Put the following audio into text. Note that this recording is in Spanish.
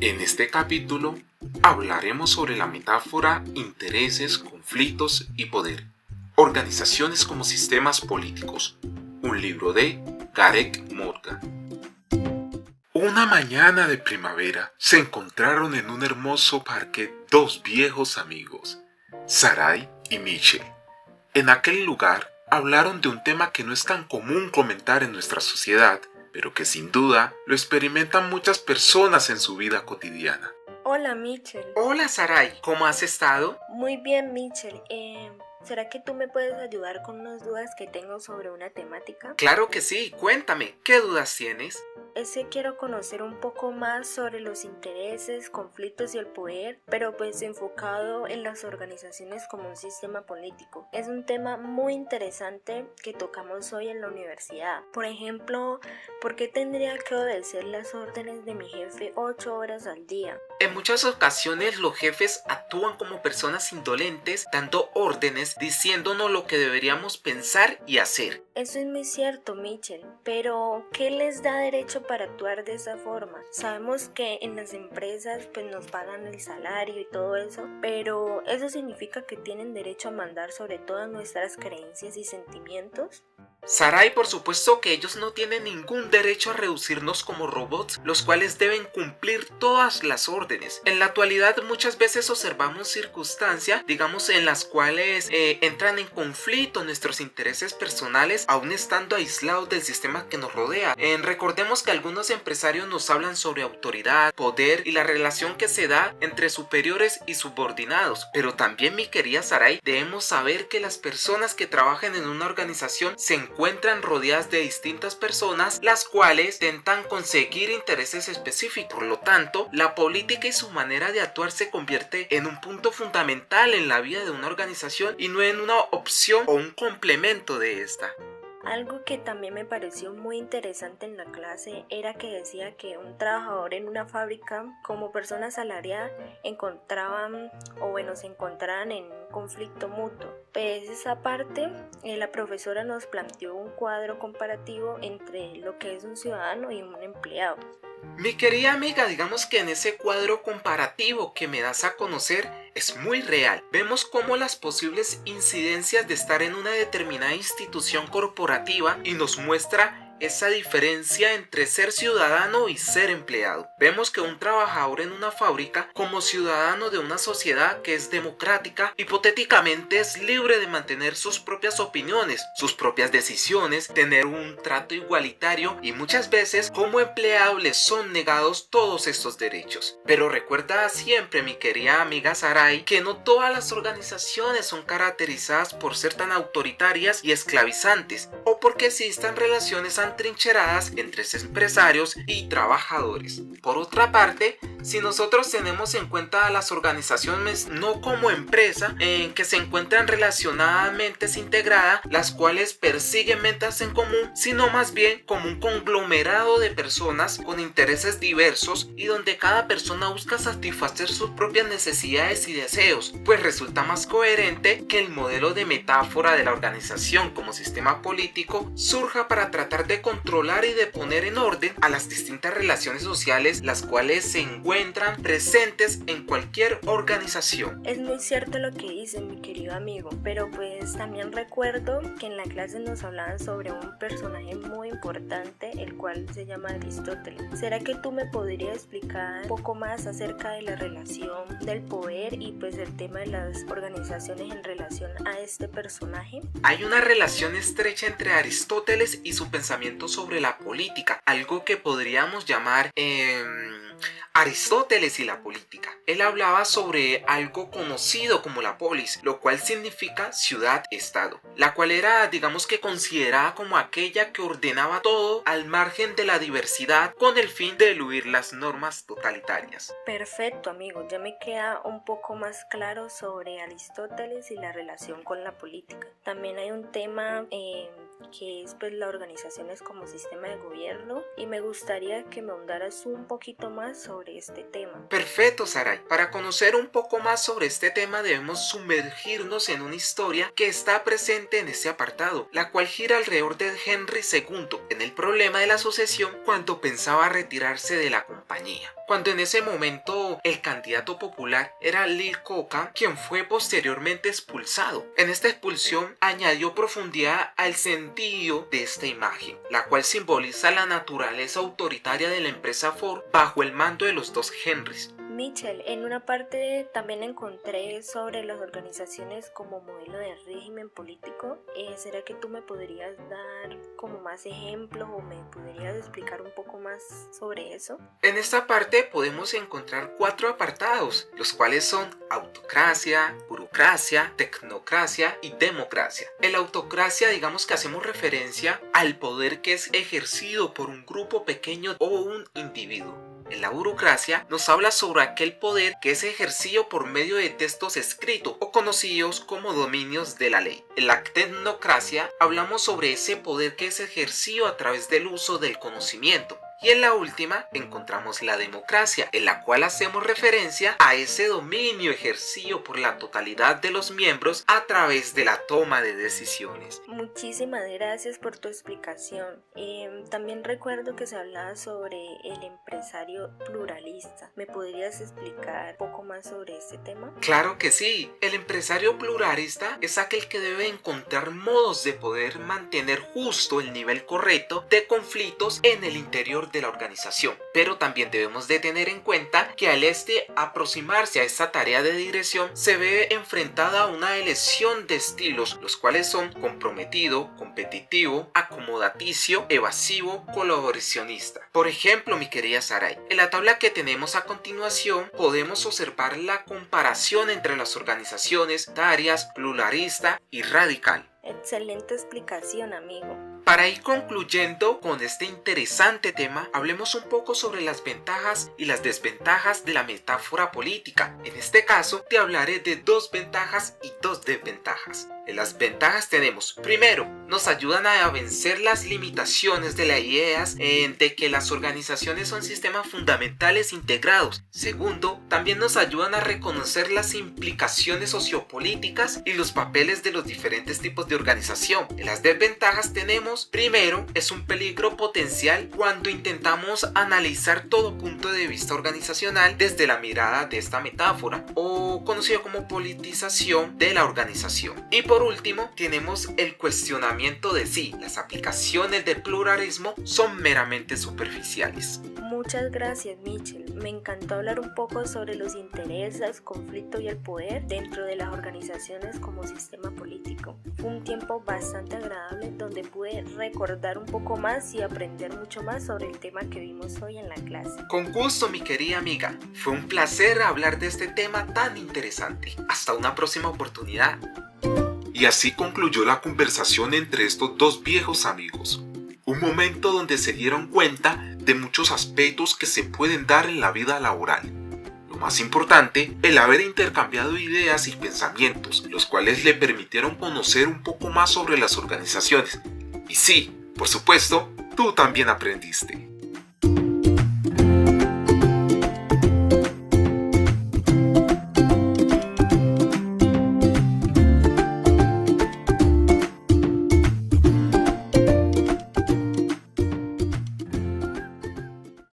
En este capítulo hablaremos sobre la metáfora intereses, conflictos y poder. Organizaciones como sistemas políticos. Un libro de Gareth Morgan. Una mañana de primavera se encontraron en un hermoso parque dos viejos amigos, Sarai y Mitchell. En aquel lugar hablaron de un tema que no es tan común comentar en nuestra sociedad, pero que sin duda lo experimentan muchas personas en su vida cotidiana. Hola, Mitchell. Hola Sarai, ¿cómo has estado? Muy bien, Mitchell. ¿Será que tú me puedes ayudar con unas dudas que tengo sobre una temática? Claro que sí, cuéntame, ¿qué dudas tienes? Es que quiero conocer un poco más sobre los intereses, conflictos y el poder, pero pues enfocado en las organizaciones como un sistema político. Es un tema muy interesante que tocamos hoy en la universidad. Por ejemplo, ¿por qué tendría que obedecer las órdenes de mi jefe 8 horas al día? En muchas ocasiones los jefes actúan como personas indolentes, dando órdenes, diciéndonos lo que deberíamos pensar y hacer. Eso es muy cierto, Mitchell, pero ¿qué les da derecho para actuar de esa forma? Sabemos que en las empresas pues nos pagan el salario y todo eso, pero ¿eso significa que tienen derecho a mandar sobre todas nuestras creencias y sentimientos? Sarai, por supuesto que ellos no tienen ningún derecho a reducirnos como robots, los cuales deben cumplir todas las órdenes. En la actualidad muchas veces observamos circunstancias, digamos, en las cuales entran en conflicto nuestros intereses personales, aún estando aislados del sistema que nos rodea. Recordemos que algunos empresarios nos hablan sobre autoridad, poder y la relación que se da entre superiores y subordinados. Pero también, mi querida Sarai, debemos saber que las personas que trabajan en una organización se encuentran rodeadas de distintas personas, las cuales intentan conseguir intereses específicos. Por lo tanto, la política y su manera de actuar se convierte en un punto fundamental en la vida de una organización y no en una opción o un complemento de esta. Algo que también me pareció muy interesante en la clase era que decía que un trabajador en una fábrica como persona asalariada se encontraban en un conflicto mutuo. Pues esa parte, la profesora nos planteó un cuadro comparativo entre lo que es un ciudadano y un empleado. Mi querida amiga, digamos que en ese cuadro comparativo que me das a conocer es muy real. Vemos cómo las posibles incidencias de estar en una determinada institución corporativa y nos muestra esa diferencia entre ser ciudadano y ser empleado. Vemos que un trabajador en una fábrica, como ciudadano de una sociedad que es democrática, hipotéticamente es libre de mantener sus propias opiniones, sus propias decisiones, tener un trato igualitario y muchas veces como empleado les son negados todos estos derechos. Pero recuerda siempre, mi querida amiga Sarai, que no todas las organizaciones son caracterizadas por ser tan autoritarias y esclavizantes, o porque existan relaciones trincheradas entre empresarios y trabajadores. Por otra parte, si nosotros tenemos en cuenta a las organizaciones no como empresa que se encuentran relacionadamente integradas, las cuales persiguen metas en común, sino más bien como un conglomerado de personas con intereses diversos y donde cada persona busca satisfacer sus propias necesidades y deseos, pues resulta más coherente que el modelo de metáfora de la organización como sistema político surja para tratar de controlar y de poner en orden a las distintas relaciones sociales las cuales se encuentran presentes en cualquier organización. Es muy cierto lo que dicen, mi querido amigo, pero pues también recuerdo que en la clase nos hablaban sobre un personaje muy importante, el cual se llama Aristóteles. ¿Será que tú me podrías explicar un poco más acerca de la relación del poder y pues el tema de las organizaciones en relación a este personaje? Hay una relación estrecha entre Aristóteles y su pensamiento sobre la política, algo que podríamos llamar Aristóteles y la política. Él hablaba sobre algo conocido como la polis, lo cual significa ciudad-estado, la cual era, digamos que considerada como aquella que ordenaba todo al margen de la diversidad con el fin de eludir las normas totalitarias. Perfecto, amigo, ya me queda un poco más claro sobre Aristóteles y la relación con la política. También hay un tema que es pues la organización es como sistema de gobierno y me gustaría que me ahondaras un poquito más sobre este tema. Perfecto, Sarai. Para conocer un poco más sobre este tema debemos sumergirnos en una historia que está presente en este apartado, la cual gira alrededor de Henry II en el problema de la sucesión cuando pensaba retirarse de la compañía. cuando en ese momento el candidato popular era Lil Coca, quien fue posteriormente expulsado. En esta expulsión añadió profundidad al sentido de esta imagen, la cual simboliza la naturaleza autoritaria de la empresa Ford bajo el mando de los dos Henrys. Michel, en una parte también encontré sobre las organizaciones como modelo de régimen político. ¿Será que tú me podrías dar como más ejemplos o me podrías explicar un poco más sobre eso? En esta parte podemos encontrar 4 apartados, los cuales son autocracia, burocracia, tecnocracia y democracia. En la autocracia digamos que hacemos referencia al poder que es ejercido por un grupo pequeño o un individuo. En la burocracia nos habla sobre aquel poder que es ejercido por medio de textos escritos o conocidos como dominios de la ley. En la tecnocracia hablamos sobre ese poder que es ejercido a través del uso del conocimiento. Y en la última encontramos la democracia, en la cual hacemos referencia a ese dominio ejercido por la totalidad de los miembros a través de la toma de decisiones. Muchísimas gracias por tu explicación. También recuerdo que se hablaba sobre el empresario pluralista. ¿Me podrías explicar un poco más sobre este tema? Claro que sí. El empresario pluralista es aquel que debe encontrar modos de poder mantener justo el nivel correcto de conflictos en el interior de la organización, pero también debemos de tener en cuenta que al aproximarse a esta tarea de dirección se ve enfrentada a una elección de estilos, los cuales son comprometido, competitivo, acomodaticio, evasivo, colaboracionista. Por ejemplo, mi querida Saray, en la tabla que tenemos a continuación podemos observar la comparación entre las organizaciones tarias, pluralista y radical. Excelente explicación, amigo. Para ir concluyendo con este interesante tema, hablemos un poco sobre las ventajas y las desventajas de la metáfora política. En este caso, te hablaré de 2 ventajas y 2 desventajas. En las ventajas tenemos, primero, nos ayudan a vencer las limitaciones de las ideas de que las organizaciones son sistemas fundamentales integrados. Segundo, también nos ayudan a reconocer las implicaciones sociopolíticas y los papeles de los diferentes tipos de organización. En las desventajas tenemos, primero, es un peligro potencial cuando intentamos analizar todo punto de vista organizacional desde la mirada de esta metáfora, o conocido como politización de la organización. Y por último, tenemos el cuestionamiento de si las aplicaciones del pluralismo son meramente superficiales. Muchas gracias, Michel. Me encantó hablar un poco sobre los intereses, conflicto y el poder dentro de las organizaciones como sistema político. Fue un tiempo bastante agradable donde pude recordar un poco más y aprender mucho más sobre el tema que vimos hoy en la clase. Con gusto, mi querida amiga. Fue un placer hablar de este tema tan interesante. Hasta una próxima oportunidad. Y así concluyó la conversación entre estos 2 viejos amigos. Un momento donde se dieron cuenta de muchos aspectos que se pueden dar en la vida laboral. Lo más importante, el haber intercambiado ideas y pensamientos, los cuales le permitieron conocer un poco más sobre las organizaciones. Y sí, por supuesto, tú también aprendiste.